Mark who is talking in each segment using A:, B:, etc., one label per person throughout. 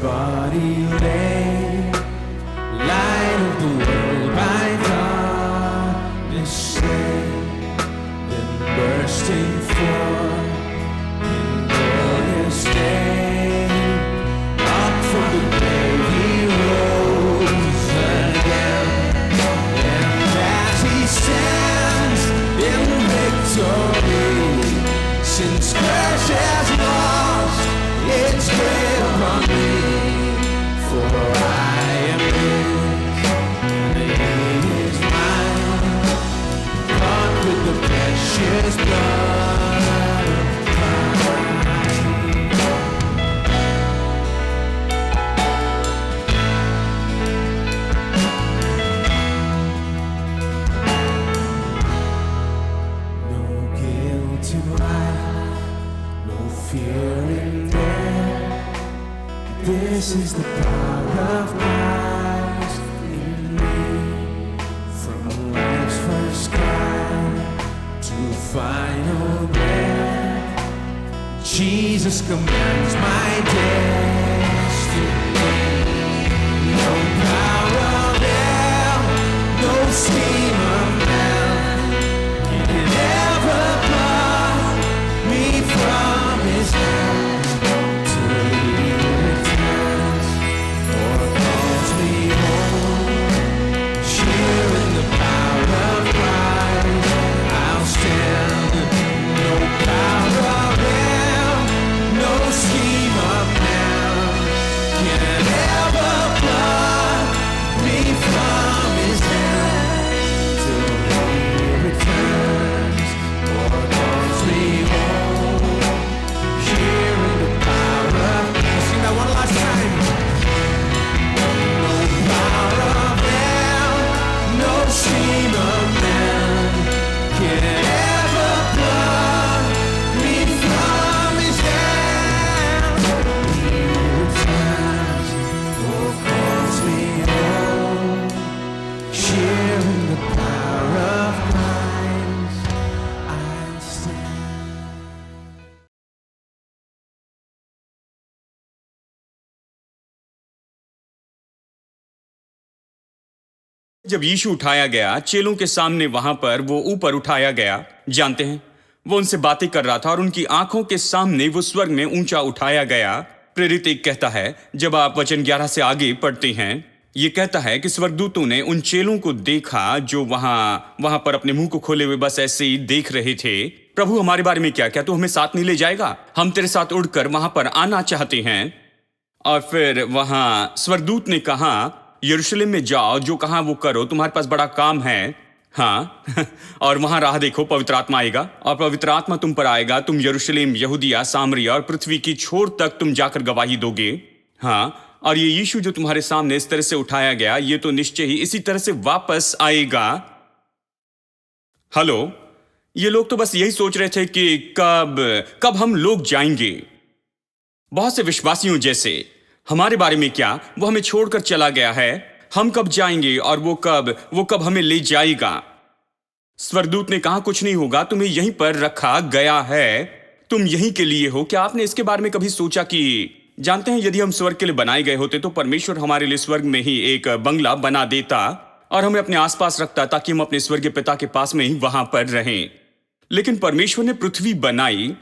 A: body lay, light of the world by darkness slain, then bursting forth in glorious day, up from the grave he rose again, and as he stands in victory, since curse has lost its grip on me, for I am his, and he is mine, bought with the precious blood of Christ. No guilt in life, no fear in death. This is the power of Christ in me. From life's first cry to final breath, Jesus commands my destiny. No power of hell, no scheme of man can ever pluck me from his hand till he returns or calls me home. Sharing the power of Christ, I'll stand. No power of hell, no scheme of man can ever pluck me from his hand till he returns or calls me home. Sharing the power of Christ. Sing that one last time. No power of hell, no scheme of man can ever pluck me from his hand. He returns or calls me home. Sharing the power of Christ, I stand.
B: जब यीशु उठाया गया, चेलों के सामने वहां पर वो ऊपर उठाया गया, जानते हैं, वो उनसे बातें कर रहा था और उनकी आंखों के सामने वो स्वर्ग में ऊंचा उठाया गया। प्रेरित 1 कहता है, जब आप वचन 11 से आगे पढ़ते हैं, ये कहता है कि स्वर्गदूतों ने उन चेलों को देखा जो वहां पर अपने मुंह को खोले हुए बस ऐसे ही देख रहे थे। प्रभु, हमारे बारे में क्या क्या तू हमें साथ नहीं ले जाएगा? हम तेरे साथ उड़कर वहां पर आना चाहते हैं। और फिर वहां स्वर्गदूत ने कहा, यरूशलेम में जाओ, जो कहा वो करो, तुम्हारे पास बड़ा काम है। हाँ और वहां राह देखो, पवित्र आत्मा आएगा और पवित्र आत्मा तुम पर आएगा। तुम यरूशलेम, यहूदिया, सामरिया और पृथ्वी की छोर तक तुम जाकर गवाही दोगे। हाँ, और ये यीशु जो तुम्हारे सामने इस तरह से उठाया गया, ये तो निश्चय ही इसी तरह से वापस आएगा। हेलो, ये लोग तो बस यही सोच रहे थे कि कब हम लोग जाएंगे। बहुत से विश्वासियों जैसे हमारे बारे में क्या, वो हमें छोड़कर चला गया है, हम कब जाएंगे और वो कब हमें ले जाएगा। स्वर्गदूत ने कहा, कुछ नहीं होगा, तुम्हें यहीं पर रखा गया है, तुम यहीं के लिए हो। क्या आपने इसके बारे में कभी सोचा कि जानते हैं, यदि हम स्वर्ग के लिए बनाए गए होते तो परमेश्वर हमारे लिए स्वर्ग में ही एक बंगला बना देता और हमें अपने आसपास रखता ताकि हम अपने स्वर्गीय पिता के पास में ही वहां पर रहें। लेकिन परमेश्वर ने पृथ्वी बनाई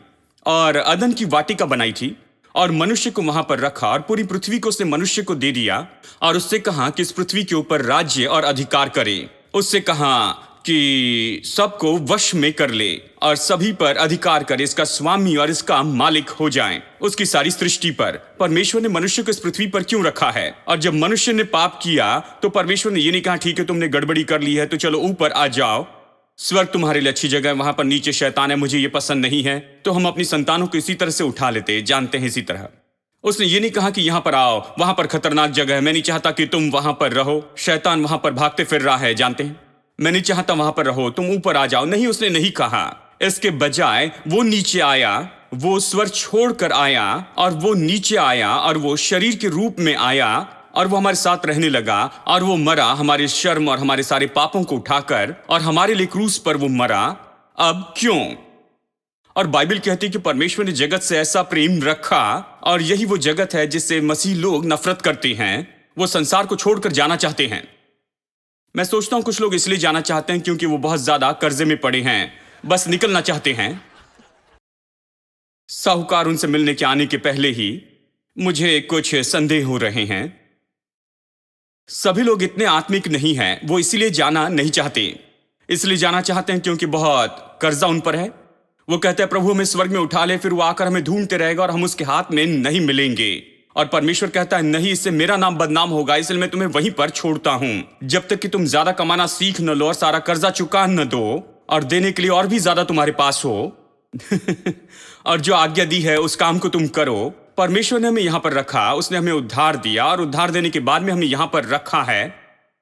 B: और अदन की वाटिका बनाई थी और मनुष्य को वहां पर रखा और पूरी पृथ्वी को उसने मनुष्य को दे दिया और उससे कहा कि इस पृथ्वी के ऊपर राज्य और अधिकार करे। उससे कहा कि सबको वश में कर ले और सभी पर अधिकार करे, इसका स्वामी और इसका मालिक हो जाए उसकी सारी सृष्टि पर। परमेश्वर ने मनुष्य को इस पृथ्वी पर क्यों रखा है? और जब मनुष्य ने पाप किया तो परमेश्वर ने ये नहीं कहा ठीक है तुमने गड़बड़ी कर ली है तो चलो ऊपर आ जाओ, स्वर्ग तुम्हारे लिए अच्छी जगह है, वहां पर नीचे शैतान है, मुझे ये पसंद नहीं है, तो हम अपनी संतानों को इसी तरह से उठा लेते। जानते हैं, इसी तरह उसने ये नहीं कहा कि यहां पर आओ, वहां पर खतरनाक जगह है, मैं नहीं चाहता कि तुम वहां पर रहो, शैतान वहां पर भागते फिर रहा है, जानते हैं, मैं नहीं चाहता वहां पर रहो, तुम ऊपर आ जाओ। नहीं, उसने नहीं कहा। इसके बजाय वो नीचे आया, वो स्वर्ग छोड़कर आया और वो नीचे आया और वो शरीर के रूप में आया और वो हमारे साथ रहने लगा और वो मरा हमारे शर्म और हमारे सारे पापों को उठाकर और हमारे लिए क्रूस पर वो मरा। अब क्यों? और बाइबल कहती है कि परमेश्वर ने जगत से ऐसा प्रेम रखा और यही वो जगत है जिससे मसीह लोग नफरत करते हैं। वो संसार को छोड़कर जाना चाहते हैं। मैं सोचता हूं कुछ लोग इसलिए जाना चाहते हैं क्योंकि वो बहुत ज्यादा कर्जे में पड़े हैं, बस निकलना चाहते हैं। साहूकार उनसे मिलने के आने के पहले ही मुझे कुछ संदेह हो रहे हैं। सभी लोग इतने आत्मिक नहीं हैं, वो इसलिए जाना नहीं चाहते। इसलिए जाना चाहते हैं क्योंकि बहुत कर्जा उन पर है। वो कहते हैं प्रभु हमें स्वर्ग में उठा ले, फिर वो आकर हमें ढूंढते रहेगा और हम उसके हाथ में नहीं मिलेंगे। और परमेश्वर कहता है नहीं, इससे मेरा नाम बदनाम होगा, इसलिए मैं तुम्हें वहीं पर छोड़ता हूं जब तक कि तुम ज्यादा कमाना सीख न लो और सारा कर्जा चुका न दो और देने के लिए और भी ज्यादा तुम्हारे पास हो। और जो आज्ञा दी है उस काम को तुम करो। परमेश्वर ने हमें यहां पर रखा, उसने हमें उद्धार दिया और उद्धार देने के बाद में हमें यहां पर रखा है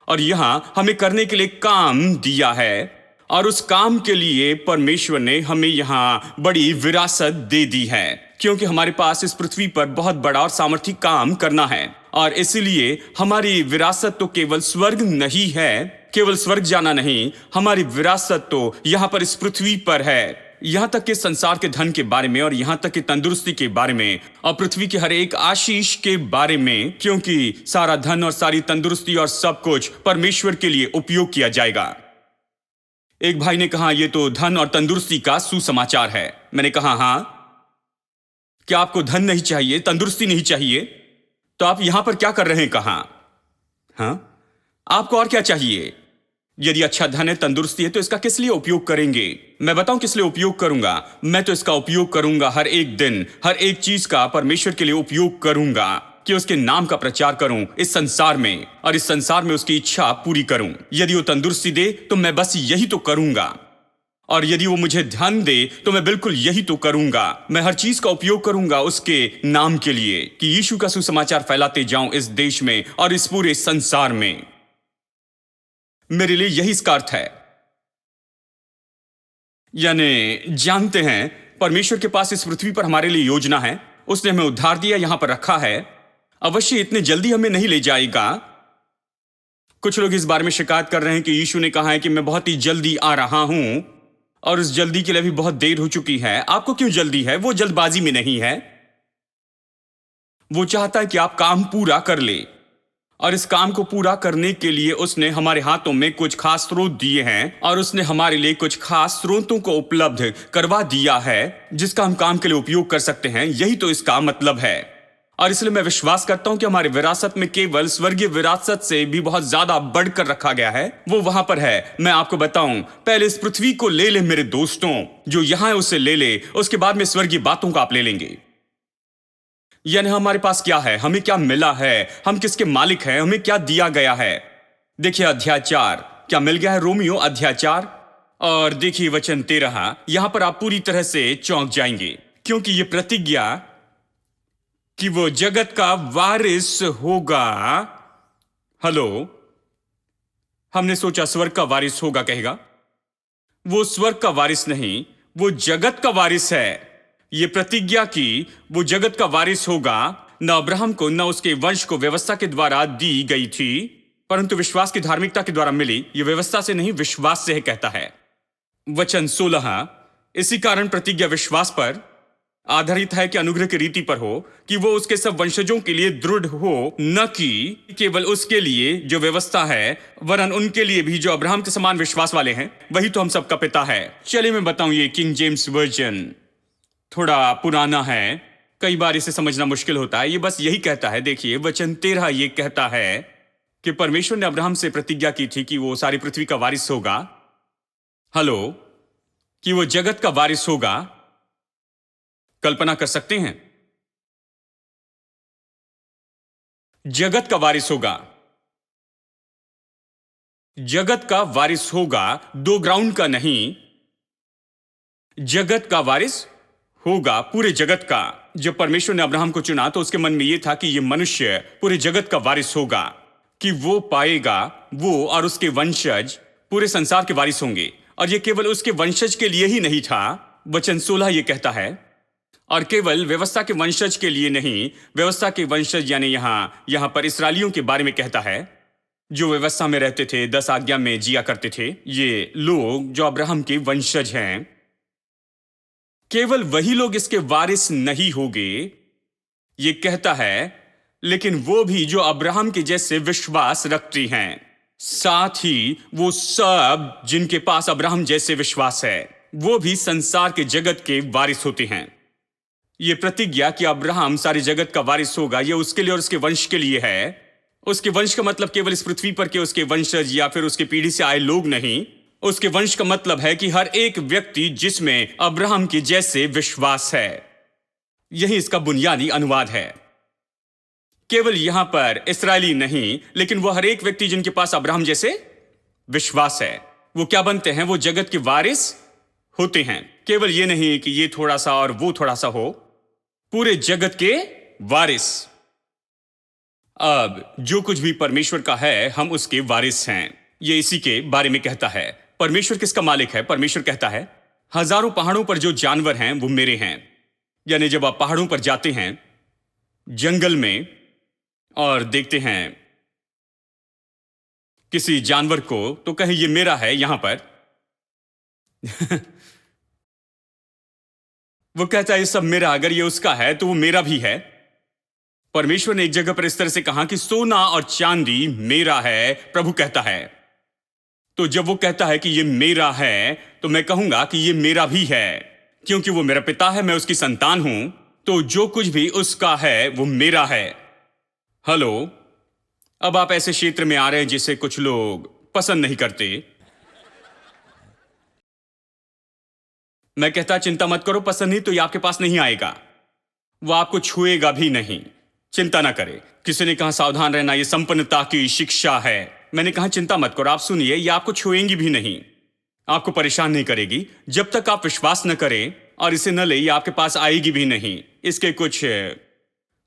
B: और यहां हमें करने के लिए काम दिया है। और उस काम के लिए परमेश्वर ने हमें यहां बड़ी विरासत दे दी है, क्योंकि हमारे पास इस पृथ्वी पर बहुत बड़ा और सामर्थी काम करना है। और इसलिए हमारी विरासत तो केवल स्वर्ग नहीं है, केवल स्वर्ग जाना नहीं, हमारी विरासत तो यहां पर इस पृथ्वी पर है। यहां तक कि संसार के धन के बारे में और यहां तक कि तंदुरुस्ती के बारे में और पृथ्वी के हर एक आशीष के बारे में, क्योंकि सारा धन और सारी तंदुरुस्ती और सब कुछ परमेश्वर के लिए उपयोग किया जाएगा। एक भाई ने कहा यह तो धन और तंदुरुस्ती का सुसमाचार है। मैंने कहा हां, क्या आपको धन नहीं चाहिए, तंदुरुस्ती नहीं चाहिए? तो आप यहां पर क्या कर रहे हैं? कहां? हां, आपको और क्या चाहिए? यदि अच्छा धन है, तंदुरुस्ती है, तो इसका किस लिए उपयोग करेंगे? मैं बताऊं किस लिए उपयोग करूंगा। मैं तो इसका उपयोग करूंगा हर एक दिन, हर एक चीज का परमेश्वर के लिए उपयोग करूंगा कि उसके नाम का प्रचार करूं इस संसार में और इस संसार में उसकी इच्छा पूरी करूं। यदि वो तंदुरुस्ती दे तो मैं बस यही तो करूंगा, और यदि वो मुझे धन दे तो मैं बिल्कुल यही तो करूंगा। मैं हर चीज का उपयोग करूंगा उसके नाम के लिए, कि यीशु का सुसमाचार फैलाते जाऊं इस देश में और इस पूरे संसार में। मेरे लिए यही इसका अर्थ है। यानी जानते हैं परमेश्वर के पास इस पृथ्वी पर हमारे लिए योजना है। उसने हमें उद्धार दिया, यहां पर रखा है। अवश्य इतने जल्दी हमें नहीं ले जाएगा। कुछ लोग इस बारे में शिकायत कर रहे हैं कि यीशु ने कहा है कि मैं बहुत ही जल्दी आ रहा हूं और उस जल्दी के लिए भी बहुत देर हो चुकी है। आपको क्यों जल्दी है? वो जल्दबाजी में नहीं है। वो चाहता है कि आप काम पूरा कर ले, और इस काम को पूरा करने के लिए उसने हमारे हाथों में कुछ खास स्रोत दिए हैं और उसने हमारे लिए कुछ खास स्रोतों को उपलब्ध करवा दिया है जिसका हम काम के लिए उपयोग कर सकते हैं। यही तो इसका मतलब है। और इसलिए मैं विश्वास करता हूं कि हमारी विरासत में केवल स्वर्गीय विरासत से भी बहुत ज्यादा बढ़कर रखा गया है। वो वहां पर है। मैं आपको बताऊं, पहले इस पृथ्वी को ले ले मेरे दोस्तों, जो यहां है उसे ले ले, उसके बाद में स्वर्गीय बातों को आप ले लेंगे। यानी हमारे पास क्या है, हमें क्या मिला है, हम किसके मालिक हैं, हमें क्या दिया गया है। देखिए अध्याय 4 क्या मिल गया है, रोमियो अध्याय 4 और देखिए वचन 13। यहां पर आप पूरी तरह से चौंक जाएंगे, क्योंकि यह प्रतिज्ञा कि वो जगत का वारिस होगा। हेलो, हमने सोचा स्वर्ग का वारिस होगा कहेगा। वो स्वर्ग का वारिस नहीं, वो जगत का वारिस है। ये प्रतिज्ञा की वो जगत का वारिस होगा। न अब्राहम को न उसके वंश को व्यवस्था के द्वारा दी गई थी, परंतु विश्वास की धार्मिकता के द्वारा मिली। ये व्यवस्था से नहीं, विश्वास से है कहता है वचन 16। इसी कारण प्रतिज्ञा विश्वास पर आधारित है कि अनुग्रह की रीति पर हो, कि वो उसके सब वंशजों के लिए दृढ़ हो, न कि केवल उसके लिए जो व्यवस्था है, वरन उनके लिए भी जो अब्राहम के समान विश्वास वाले हैं। वही तो हम सबका पिता है। चलिए मैं बताऊं, ये किंग जेम्स वर्जन थोड़ा पुराना है, कई बार इसे समझना मुश्किल होता है। ये बस यही कहता है, देखिए वचन 13 ये कहता है कि परमेश्वर ने अब्राहम से प्रतिज्ञा की थी कि वो सारी पृथ्वी का वारिस होगा। हेलो, कि वो जगत का वारिस होगा। कल्पना कर सकते हैं, जगत का वारिस होगा। जगत का वारिस होगा, दो ग्राउंड का नहीं, जगत का वारिस होगा, पूरे जगत का। जब परमेश्वर ने अब्राहम को चुना तो उसके मन में यह था कि यह मनुष्य पूरे जगत का वारिस होगा, कि वो पाएगा, वो और उसके वंशज पूरे संसार के वारिस होंगे। और यह केवल उसके वंशज के लिए ही नहीं था। वचन 16 यह कहता है, और केवल व्यवस्था के वंशज के लिए नहीं, व्यवस्था के वंशज यानी यहां पर इस्राएलियों के बारे में कहता है, जो व्यवस्था में रहते थे, 10 आज्ञा में जिया करते थे। ये लोग जो अब्राहम के वंशज हैं, केवल वही लोग इसके वारिस नहीं होंगे। ये कहता है लेकिन वो भी जो अब्राहम के जैसे विश्वास रखती हैं, साथ ही वो सब जिनके पास अब्राहम जैसे विश्वास है, वो भी संसार के जगत के वारिस होते हैं। ये प्रतिज्ञा कि अब्राहम सारे जगत का वारिस होगा, ये उसके लिए और उसके वंश के लिए है। उसके वंश का मतलब केवल इस पृथ्वी पर के उसके वंशज या फिर उसके पीढ़ी से आए लोग नहीं। उसके वंश का मतलब है कि हर एक व्यक्ति जिसमें अब्राहम के जैसे विश्वास है। यही इसका बुनियादी अनुवाद है। केवल यहां पर इस्राएली नहीं, लेकिन वो हर एक व्यक्ति जिनके पास अब्राहम जैसे विश्वास है, वो क्या बनते हैं? वो जगत के वारिस होते हैं। केवल ये नहीं कि ये थोड़ा सा और वो थोड़ा सा हो, पूरे जगत के वारिस। अब जो कुछ भी परमेश्वर का है, हम उसके वारिस हैं। ये इसी के बारे में कहता है। परमेश्वर किसका मालिक है? परमेश्वर कहता है हजारों पहाड़ों पर जो जानवर हैं वो मेरे हैं। यानी जब आप पहाड़ों पर जाते हैं, जंगल में, और देखते हैं किसी जानवर को, तो कहें ये मेरा है यहां पर। वो कहता है ये सब मेरा, अगर ये उसका है तो वो मेरा भी है। परमेश्वर ने एक जगह पर इस तरह से कहा कि सोना और चांदी मेरा है, प्रभु कहता है। तो जब वो कहता है कि ये मेरा है, तो मैं कहूंगा कि ये मेरा भी है, क्योंकि वो मेरा पिता है, मैं उसकी संतान हूं। तो जो कुछ भी उसका है वो मेरा है। हेलो, अब आप ऐसे क्षेत्र में आ रहे हैं जिसे कुछ लोग पसंद नहीं करते। मैं कहता चिंता मत करो, पसंद नहीं तो ये आपके पास नहीं आएगा, वो आपको छुएगा भी नहीं, चिंता ना करे। किसी ने कहा सावधान रहना, ये संपन्नता की शिक्षा है। मैंने कहा चिंता मत करो, आप सुनिए, ये आपको छुएंगी भी नहीं, आपको परेशान नहीं करेगी। जब तक आप विश्वास न करें और इसे न ले, ये आपके पास आएगी भी नहीं। इसके कुछ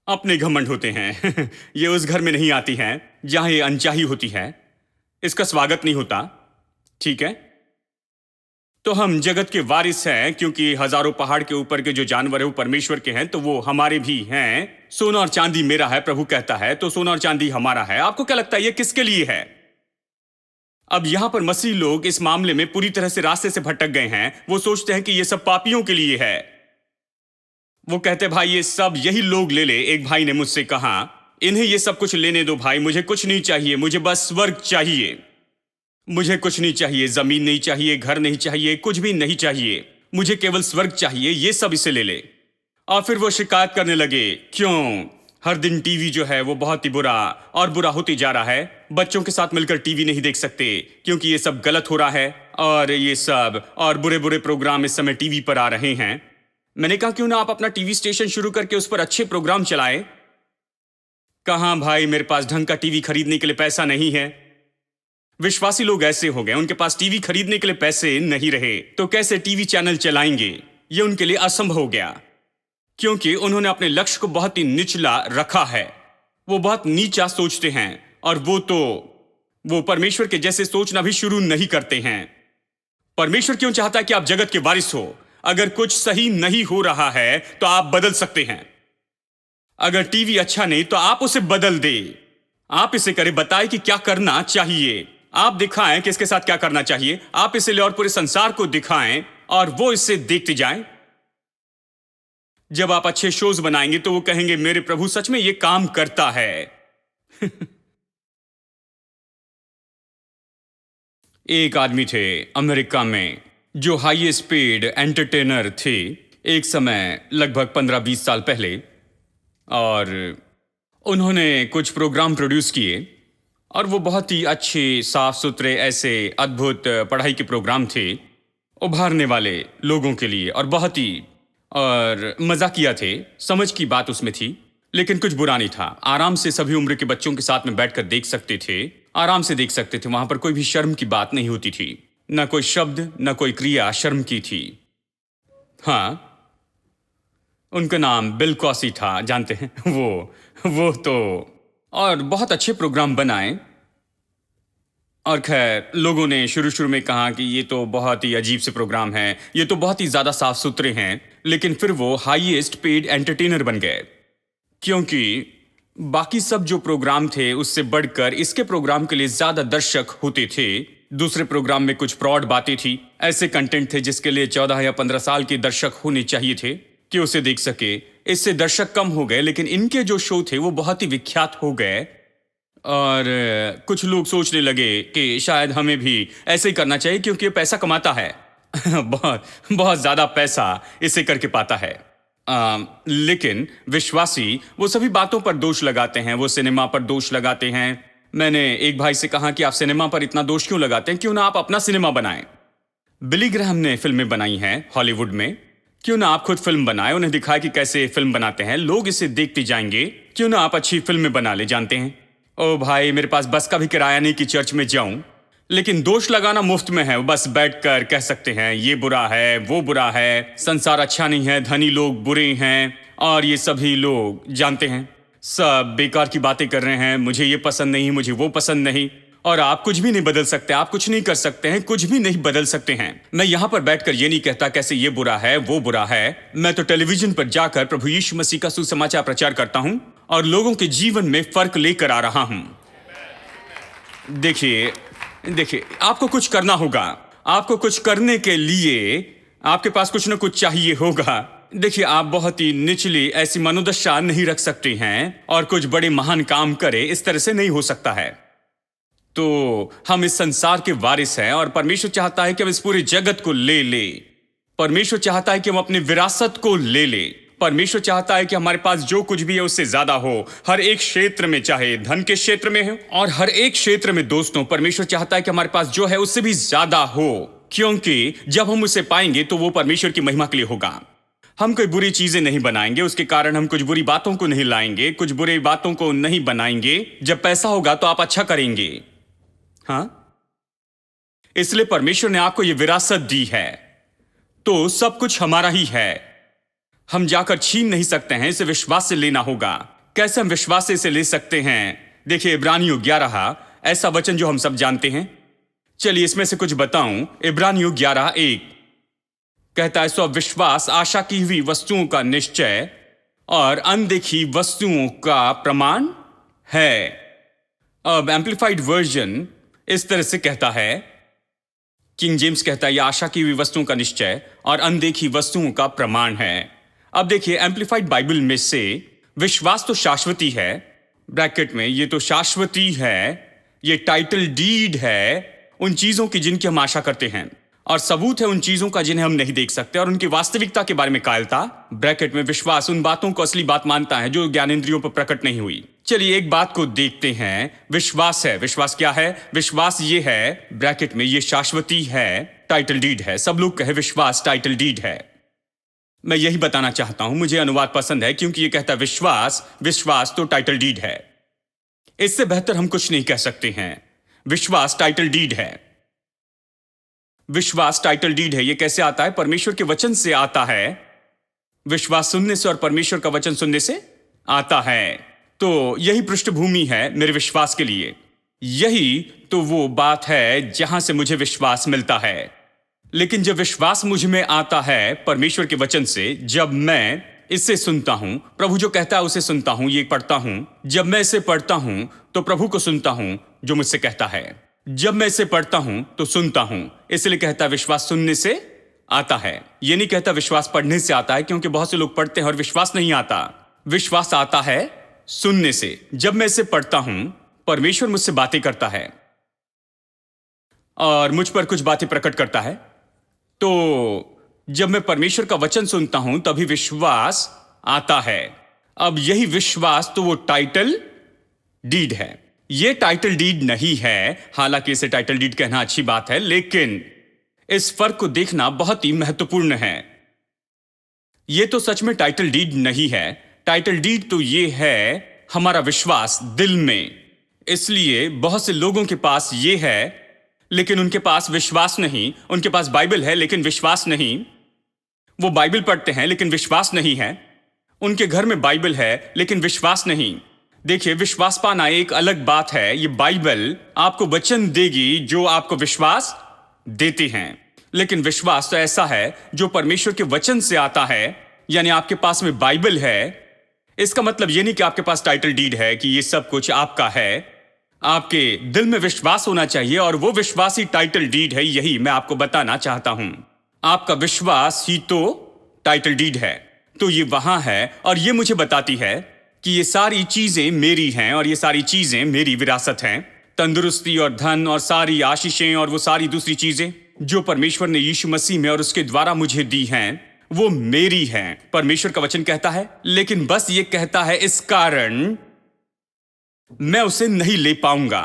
B: अपने घमंड होते हैं। ये उस घर में नहीं आती है जहां ये अनचाही होती है, इसका स्वागत नहीं होता, ठीक है? तो हम जगत के वारिस हैं, क्योंकि हजारों पहाड़ के ऊपर के जो जानवर है वो परमेश्वर के हैं, तो वो हमारे भी हैं। सोना और चांदी मेरा है, प्रभु कहता है, तो सोना और चांदी हमारा है। आपको क्या लगता है ये किसके लिए है? अब यहां पर मसीह लोग इस मामले में पूरी तरह से रास्ते से भटक गए हैं। वो सोचते हैं कि ये सब पापियों के लिए है। वो कहते भाई ये सब यही लोग ले ले। एक भाई ने मुझसे कहा इन्हें ये सब कुछ लेने दो भाई, मुझे कुछ नहीं चाहिए, मुझे बस स्वर्ग चाहिए। मुझे कुछ नहीं चाहिए, जमीन नहीं चाहिए, घर नहीं चाहिए, कुछ भी नहीं चाहिए, मुझे केवल स्वर्ग चाहिए, ये सब इसे ले ले। और फिर वो शिकायत करने लगे, क्यों? हर दिन टीवी जो है वो बहुत ही बुरा और बुरा होती जा रहा है। बच्चों के साथ मिलकर टीवी नहीं देख सकते क्योंकि ये सब गलत हो रहा है, और ये सब और बुरे बुरे प्रोग्राम इस समय टीवी पर आ रहे हैं। मैंने कहा क्यों ना आप अपना टीवी स्टेशन शुरू करके उस पर अच्छे प्रोग्राम चलाएं। कहां भाई, मेरे पास ढंग का टीवी खरीदने के लिए पैसा नहीं है। विश्वासी लोग ऐसे हो गए, उनके पास टीवी खरीदने के लिए पैसे नहीं रहे तो कैसे टीवी चैनल चलाएंगे? ये उनके लिए असंभव हो गया, क्योंकि उन्होंने अपने लक्ष्य को बहुत ही निचला रखा है। वो बहुत नीचा सोचते हैं, और वो परमेश्वर के जैसे सोचना भी शुरू नहीं करते हैं। परमेश्वर क्यों चाहता है कि आप जगत के वारिस हो? अगर कुछ सही नहीं हो रहा है तो आप बदल सकते हैं। अगर टीवी अच्छा नहीं तो आप उसे बदल दे। आप इसे करें, बताएं कि क्या करना चाहिए। आप दिखाएं कि इसके साथ क्या करना चाहिए। आप इसे ले और पूरे संसार को दिखाएं और वो इससे देखते जाएं। जब आप अच्छे शोज बनाएंगे तो वो कहेंगे मेरे प्रभु सच में ये काम करता है। एक आदमी थे अमेरिका में जो हाईएस्ट पेड एंटरटेनर थे एक समय, लगभग 15-20 साल पहले, और उन्होंने कुछ प्रोग्राम प्रोड्यूस किए और वो बहुत ही अच्छे, साफ सुथरे, ऐसे अद्भुत पढ़ाई के प्रोग्राम थे, उभारने वाले लोगों के लिए, और बहुत ही और मजाकिया थे। समझ की बात उसमें थी, लेकिन कुछ बुरा नहीं था। आराम से सभी उम्र के बच्चों के साथ में बैठकर देख सकते थे, आराम से देख सकते थे। वहां पर कोई भी शर्म की बात नहीं होती थी, न कोई शब्द न कोई क्रिया शर्म की थी। हाँ, उनका नाम बिल कॉसी था, जानते हैं? वो तो, और बहुत अच्छे प्रोग्राम बनाए। और खैर, लोगों ने शुरू में कहा कि ये तो बहुत ही अजीब से प्रोग्राम है, ये तो बहुत ही ज्यादा साफ सुथरे हैं, लेकिन फिर वो हाईएस्ट पेड एंटरटेनर बन गए, क्योंकि बाकी सब जो प्रोग्राम थे उससे बढ़कर इसके प्रोग्राम के लिए ज्यादा दर्शक होते थे। दूसरे प्रोग्राम में कुछ फ्रॉड बातें थी, ऐसे कंटेंट थे जिसके लिए 14 या 15 साल के दर्शक होने चाहिए थे। कि उसे देख सके। इससे दर्शक कम हो गए, लेकिन इनके जो शो थे वो बहुत ही विख्यात हो गए और कुछ लोग सोचने लगे कि शायद हमें भी ऐसे ही करना चाहिए क्योंकि ये पैसा कमाता है बहुत बहुत ज्यादा पैसा इससे करके पाता है। लेकिन विश्वासी वो सभी बातों पर दोष लगाते हैं, वो सिनेमा पर दोष लगाते हैं। मैंने एक भाई से कहा कि आप सिनेमा पर इतना दोष क्यों लगाते हैं, क्यों ना आप अपना सिनेमा बनाएं। बिली ग्राहम ने फिल्में बनाई हैं हॉलीवुड में, क्यों ना आप खुद फिल्म बनाएं, उन्हें दिखाएं कि कैसे फिल्म बनाते हैं, लोग इसे देखते जाएंगे। क्यों ना आप अच्छी फिल्में बना ले। जानते हैं, ओ भाई मेरे पास बस का भी किराया नहीं कि चर्च में जाऊं, लेकिन दोष लगाना मुफ्त में है। बस बैठकर कह सकते हैं ये बुरा है, वो बुरा है, संसार अच्छा नहीं है, धनी लोग बुरे हैं और ये सभी लोग जानते हैं सब बेकार की बातें कर रहे हैं, मुझे ये पसंद नहीं, मुझे वो पसंद नहीं। और आप कुछ भी नहीं बदल सकते, आप कुछ नहीं कर सकते हैं, कुछ भी नहीं बदल सकते हैं। मैं यहां पर बैठकर ये नहीं कहता कैसे ये बुरा है, वो बुरा है। मैं तो टेलीविजन पर जाकर प्रभु यीशु मसीह का सुसमाचार प्रचार करता हूं और लोगों के जीवन में फर्क लेकर आ रहा हूं। देखिए, आपको कुछ करना होगा। आपको कुछ करने के लिए आपके पास कुछ ना कुछ चाहिए होगा। देखिए, आप बहुत ही निचली ऐसी मनोदशा नहीं रख सकते हैं और कुछ बड़े महान काम करे, इस तरह से नहीं हो सकता है। तो हम इस संसार के वारिस हैं और परमेश्वर चाहता है कि हम इस पूरे जगत को ले ले। परमेश्वर चाहता है कि हम अपनी विरासत को ले ले। परमेश्वर चाहता है कि हमारे पास जो कुछ भी है उससे ज्यादा हो, हर एक क्षेत्र में, चाहे धन के क्षेत्र में हो और हर एक क्षेत्र में। दोस्तों, परमेश्वर चाहता है कि हमारे पास जो है उससे भी ज्यादा हो, क्योंकि जब हम उसे पाएंगे तो वो परमेश्वर की महिमा के लिए होगा। हम कोई बुरी चीजें नहीं बनाएंगे, उसके कारण हम कुछ बुरी बातों को नहीं लाएंगे, कुछ बुरी बातों को नहीं बनाएंगे। जब पैसा होगा तो आप अच्छा करेंगे। हाँ, इसलिए परमेश्वर ने आपको यह विरासत दी है, तो सब कुछ हमारा ही है। हम जाकर छीन नहीं सकते हैं, इसे विश्वास से लेना होगा। कैसे हम विश्वास से इसे ले सकते हैं? देखिए, इब्रानियों 11 ऐसा वचन जो हम सब जानते हैं। चलिए इसमें से कुछ बताऊं। इब्रानियों 11:1 कहता है, सो विश्वास आशा की हुई वस्तुओं का निश्चय और अनदेखी वस्तुओं का प्रमाण है। अब एम्पलीफाइड वर्जन इस तरह से कहता है, किंग जेम्स कहता है, यह आशा की हुई वस्तुओं का निश्चय और अनदेखी वस्तुओं का प्रमाण है। अब देखिए, एम्पलीफाइड बाइबल में से विश्वास तो शाश्वती है, ब्रैकेट में ये तो शाश्वती है, ये टाइटल डीड है उन चीजों की जिनकी हम आशा करते हैं, और सबूत है उन चीजों का जिन्हें हम नहीं देख सकते, और उनकी वास्तविकता के बारे में कायलता। ब्रैकेट में विश्वास उन बातों को असली बात मानता है जो ज्ञानेंद्रियों पर प्रकट नहीं हुई। चलिए एक बात को देखते हैं। विश्वास है, विश्वास क्या है? विश्वास ये है, ब्रैकेट में ये शाश्वती है, टाइटल डीड है। सब लोग कहे विश्वास टाइटल डीड है। मैं यही बताना चाहता हूं, मुझे अनुवाद पसंद है क्योंकि ये कहता है विश्वास तो टाइटल डीड है। इससे बेहतर हम कुछ नहीं कह सकते हैं। विश्वास टाइटल डीड है। विश्वास टाइटल डीड है। ये कैसे आता है? परमेश्वर के वचन से आता है। विश्वास सुनने से और परमेश्वर का वचन सुनने से आता है। तो यही पृष्ठभूमि है मेरे विश्वास के लिए। यही तो वो बात है जहां से मुझे विश्वास मिलता है। लेकिन जब विश्वास मुझ में आता है परमेश्वर के वचन से, जब मैं इसे सुनता हूं, प्रभु जो कहता है उसे सुनता हूं, ये पढ़ता हूं, जब मैं इसे पढ़ता हूं तो प्रभु को सुनता हूं जो मुझसे कहता है। जब मैं इसे पढ़ता हूं तो सुनता हूं। इसलिए कहता है विश्वास सुनने से आता है। ये नहीं कहता विश्वास पढ़ने से आता है, क्योंकि बहुत से लोग पढ़ते हैं और विश्वास नहीं आता। विश्वास आता है सुनने से। जब मैं इसे पढ़ता हूं, परमेश्वर मुझसे बातें करता है और मुझ पर कुछ बातें प्रकट करता है। तो जब मैं परमेश्वर का वचन सुनता हूं तभी विश्वास आता है। अब यही विश्वास तो वो टाइटल डीड है। ये टाइटल डीड नहीं है, हालांकि इसे टाइटल डीड कहना अच्छी बात है, लेकिन इस फर्क को देखना बहुत ही महत्वपूर्ण है। ये तो सच में टाइटल डीड नहीं है। टाइटल डीड तो ये है हमारा विश्वास दिल में। इसलिए बहुत से लोगों के पास ये है लेकिन उनके पास विश्वास नहीं। उनके पास बाइबल है लेकिन विश्वास नहीं। वो बाइबल पढ़ते हैं लेकिन विश्वास नहीं है। उनके घर में बाइबल है लेकिन विश्वास नहीं। देखिए, विश्वास पाना एक अलग बात है। ये बाइबल आपको वचन देगी जो आपको विश्वास देते हैं, लेकिन विश्वास तो ऐसा है जो परमेश्वर के वचन से आता है। यानी आपके पास में बाइबल है, इसका मतलब ये नहीं कि आपके पास टाइटल डीड है कि ये सब कुछ आपका है। आपके दिल में विश्वास होना चाहिए और वो विश्वास ही टाइटल डीड है। यही मैं आपको बताना चाहता हूं। आपका विश्वास ही तो टाइटल डीड है। तो ये वहां है और ये मुझे बताती है कि ये सारी चीजें मेरी हैं और ये सारी चीजें मेरी विरासत हैं। तंदुरुस्ती और धन और सारी आशीषें और वो सारी दूसरी चीजें जो परमेश्वर ने यीशु मसीह में और उसके द्वारा मुझे दी हैं, वो मेरी हैं, परमेश्वर का वचन कहता है। लेकिन बस ये कहता है इस कारण मैं उसे नहीं ले पाऊंगा।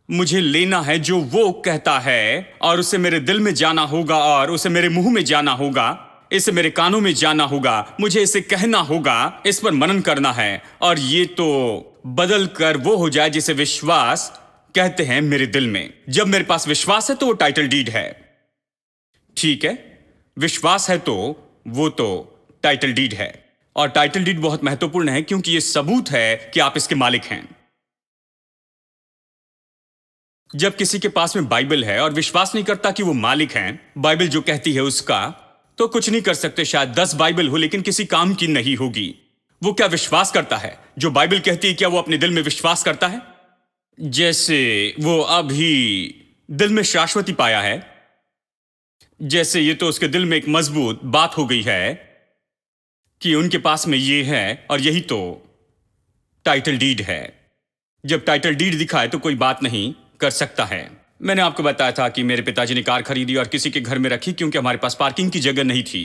B: मुझे लेना है जो वो कहता है और उसे मेरे दिल में जाना होगा और उसे मेरे मुंह में जाना होगा, इसे मेरे कानों में जाना होगा, मुझे इसे कहना होगा, इस पर मनन करना है और ये तो बदल कर वो हो जाए जिसे विश्वास कहते हैं मेरे दिल में। जब मेरे पास विश्वास है तो वो टाइटल डीड है। ठीक है, विश्वास है तो वो तो टाइटल डीड है। और टाइटल डीड बहुत महत्वपूर्ण है क्योंकि ये सबूत है कि आप इसके मालिक हैं। जब किसी के पास में बाइबल है और विश्वास नहीं करता कि वो मालिक हैं, बाइबल जो कहती है उसका, तो कुछ नहीं कर सकते। शायद 10 बाइबल हो लेकिन किसी काम की नहीं होगी। वो क्या विश्वास करता है जो बाइबल कहती है? क्या वो अपने दिल में विश्वास करता है? जैसे वो अभी दिल में शाश्वती पाया है, जैसे ये तो उसके दिल में एक मजबूत बात हो गई है कि उनके पास में ये है और यही तो टाइटल डीड है। जब टाइटल डीड दिखा है तो कोई बात नहीं कर सकता है। मैंने आपको बताया था कि मेरे पिताजी ने कार खरीदी और किसी के घर में रखी क्योंकि हमारे पास पार्किंग की जगह नहीं थी।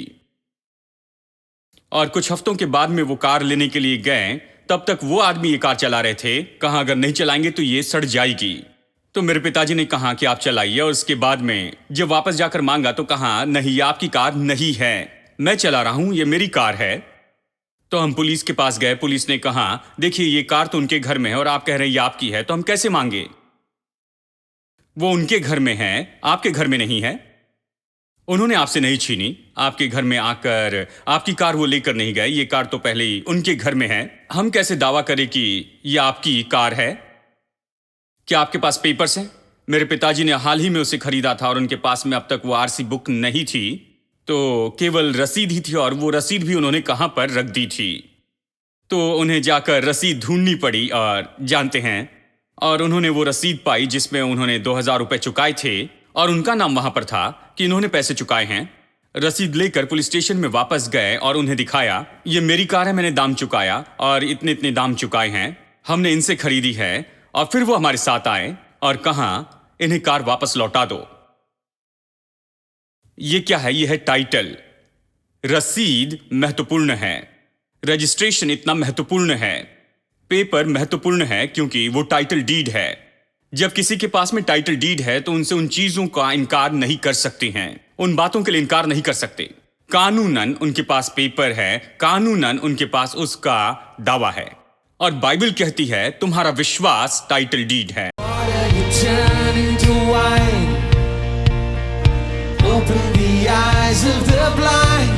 B: और कुछ हफ्तों के बाद में वो कार लेने के लिए गए, तब तक वो आदमी ये कार चला रहे थे। कहा अगर नहीं चलाएंगे तो ये सड़ जाएगी। तो मेरे पिताजी ने कहा कि आप चलाइए, और उसके बाद में जब वापस जाकर मांगा तो कहा नहीं, आपकी कार नहीं है, मैं चला रहा हूं, ये मेरी कार है। तो हम पुलिस के पास गए। पुलिस ने कहा देखिए ये कार तो उनके घर में है और आप कह रहे हैं ये आपकी है, तो हम कैसे मांगे? वो उनके घर में है, आपके घर में नहीं है। उन्होंने आपसे नहीं छीनी, आपके घर में आकर आपकी कार वो लेकर नहीं गए। ये कार तो पहले ही उनके घर में है। हम कैसे दावा करें कि ये आपकी कार है? क्या आपके पास पेपर्स हैं? मेरे पिताजी ने हाल ही में उसे खरीदा था और उनके पास में अब तक वो आरसी बुक नहीं थी, तो केवल रसीद ही थी, और वो रसीद भी उन्होंने कहां पर रख दी थी। तो उन्हें जाकर रसीद ढूंढनी पड़ी, और जानते हैं, और उन्होंने वो रसीद पाई जिसमें उन्होंने 2000 रुपए चुकाए थे और उनका नाम वहां पर था कि इन्होंने पैसे चुकाए हैं। रसीद लेकर पुलिस स्टेशन में वापस गए और उन्हें दिखाया ये मेरी कार है, मैंने दाम चुकाया और इतने इतने दाम चुकाए हैं, हमने इनसे खरीदी है। और फिर वो हमारे साथ आए और कहा इन्हें कार वापस लौटा दो। ये क्या है? ये है टाइटल। रसीद महत्वपूर्ण है, रजिस्ट्रेशन इतना महत्वपूर्ण है, पेपर महत्वपूर्ण है क्योंकि वो टाइटल डीड है। जब किसी के पास में टाइटल डीड है तो उनसे उन चीजों का इनकार नहीं कर सकते हैं, उन बातों के लिए इनकार नहीं कर सकते। कानूनन उनके पास पेपर है, कानूनन उनके पास उसका दावा है। और बाइबल कहती है तुम्हारा विश्वास टाइटल डीड है।
A: Open the eyes of the blind.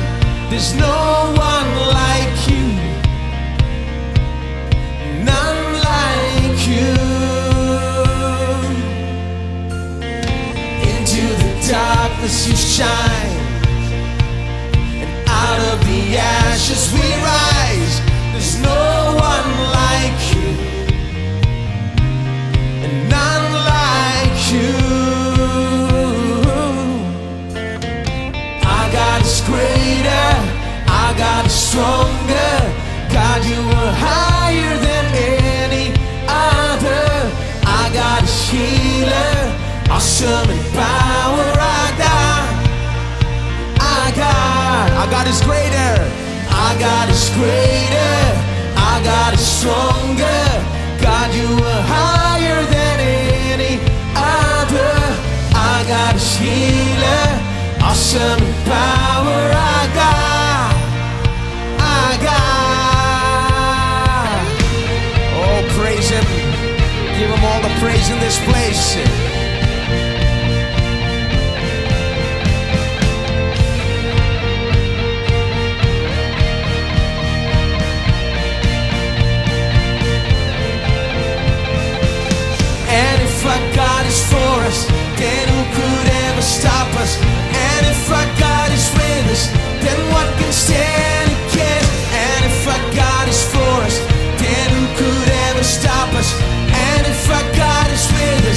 A: There's no one like you, none like you. Into the darkness you shine, and out of the ashes we rise. There's no one like you, and none like you. God is greater, our God is stronger. God, you are higher than any other. Our God is healer, awesome in power. Our God is greater. Our God is greater, our God is stronger. God, you are higher than any other. Our God is healer, awesome in power. Our God. Oh, praise Him. Give Him all the praise in this place. And if our God is for us, then who could ever stop us? And if our God is with us, then what can stand against? And if our God is for us, then who could ever stop us? And if our God is with us,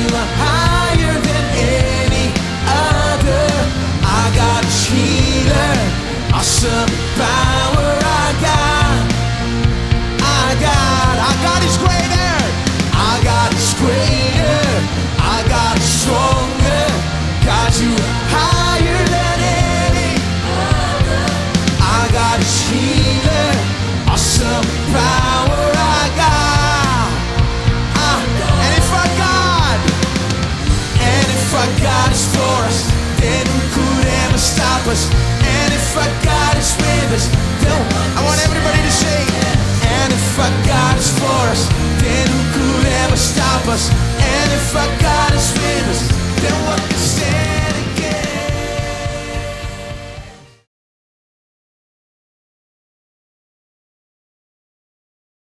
A: you are higher than any other. I got a healer, awesome power. I got is greater. I got is greater. I got is stronger. God, you are higher than any other. I got is healer, awesome power. I got. And if our God is for us, then who could ever stop us? And if our God is with us, then I want everybody to say. And if our God is for us, then who could ever stop us? And if our